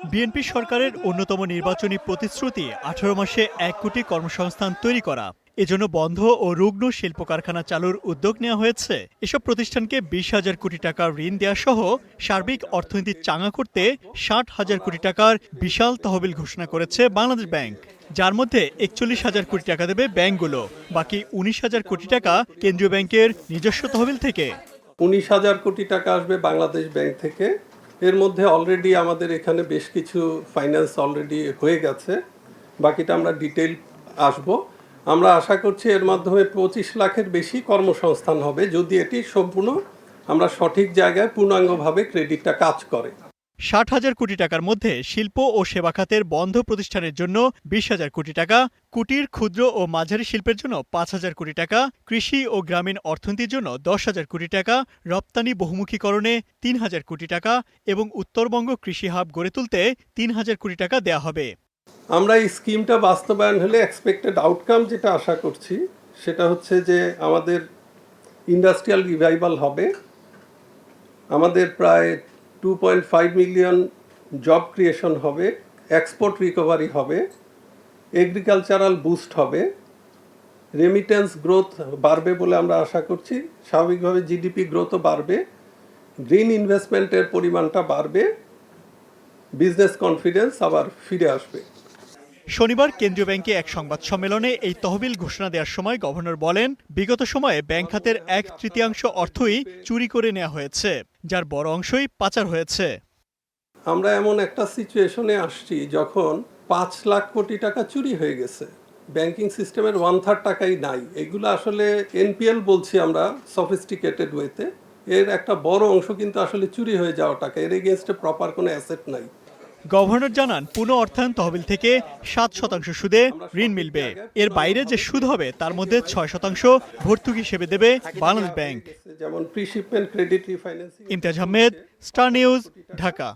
BNP সরকারের অন্যতম নির্বাচনী প্রতিশ্রুতি 18 মাসে 1 কোটি কর্মসংস্থান তৈরি করা। এজন্য বন্ধ ও রুগ্ন শিল্প কারখানা চালুর উদ্যোগ নেওয়া হয়েছে। এসব প্রতিষ্ঠানকে 20,000 কোটি টাকা ঋণ দেওয়া সহ সার্বিক অর্থনীতি চাঙা করতে 60,000 কোটি টাকার বিশাল তহবিল ঘোষণা করেছে বাংলাদেশ ব্যাংক, যার মধ্যে 41,000 কোটি টাকা দেবে ব্যাংকগুলো। বাকি 19,000 কোটি টাকা কেন্দ্রীয় ব্যাংকের নিজস্ব তহবিল থেকে। 19,000 কোটি টাকা আসবে বাংলাদেশ ব্যাংক থেকে। এর মধ্যে অলরেডি আমাদের এখানে বেশ কিছু ফাইন্যান্স অলরেডি হয়ে গেছে, বাকিটা আমরা ডিটেইল আসব। আমরা আশা করছি এর মাধ্যমে 25 লাখের বেশি কর্মসংস্থান হবে, যদি এটি সম্পূর্ণ আমরা সঠিক জায়গায় পূর্ণাঙ্গভাবে ক্রেডিটটা কাজ করে। 60,000 কোটি টাকার মধ্যে শিল্প ও সেবা খাতের বন্ধ প্রতিষ্ঠানের জন্য 20,000 কোটি টাকা, কুটির, ক্ষুদ্র ও মাঝারি শিল্পের জন্য 5,000 কোটি টাকা, কৃষি ও গ্রামীণ অর্থনীতির জন্য 10,000 কোটি টাকা, রপ্তানি বহুমুখীকরণে 3,000 কোটি টাকা এবং উত্তরবঙ্গ কৃষি হাব গড়ে তুলতে 3,000 কোটি টাকা দেয়া হবে। আমরা এই স্কিমটা বাস্তবায়ন হলে এক্সপেক্টেড আউটকাম যেটা আশা করছি সেটা হচ্ছে যে আমাদের ইন্ডাস্ট্রিয়াল রিভাইভাল হবে, আমাদের প্রায় 2.5 মিলিয়ন জব ক্রিয়েশন হবে, এক্সপোর্ট রিকভারি হবে, এগ্রিকালচারাল বুস্ট হবে, রেমিটেন্স গ্রোথ বাড়বে বলে আমরা আশা করছি, স্বাভাবিকভাবে জিডিপি গ্রোথও বাড়বে, গ্রিন ইনভেস্টমেন্টের পরিমাণটা বাড়বে, বিজনেস কনফিডেন্স আবার ফিরে আসবে। শনিবার কেন্দ্রীয় ব্যাংকে এক সংবাদ সম্মেলনে এই তহবিল ঘোষণা দেওয়ার সময় গভর্নর বলেন, বিগত সময়ে ব্যাংক খাতের 1/3 অর্থই চুরি করে নেওয়া হয়েছে, যার বড় অংশই পাচার হয়েছে। আমরা এমন একটা সিচুয়েশনে আসছি যখন 5 লাখ কোটি টাকা চুরি হয়ে গেছে, ব্যাংকিং সিস্টেমের 1/3 টাকাই নাই। এগুলো আসলে এনপিএল বলছি আমরা সফিস্টিকেটেড ওয়েতে। এর একটা বড় অংশ কিন্তু আসলে চুরি হয়ে যাওয়া টাকা, এর এগেনস্টে প্রপার কোনো অ্যাসেট নাই। গভর্নর জানান, পুনঃ অর্থায়ন তহবিল থেকে 7% সুদে ঋণ মিলবে। এর বাইরে যে সুদ হবে তার মধ্যে 6% ভর্তুকি হিসেবে দেবে বাংলাদেশ ব্যাংক। যেমন pre shipment credit refinancing. Imtiaz Ahmed, star news, Dhaka.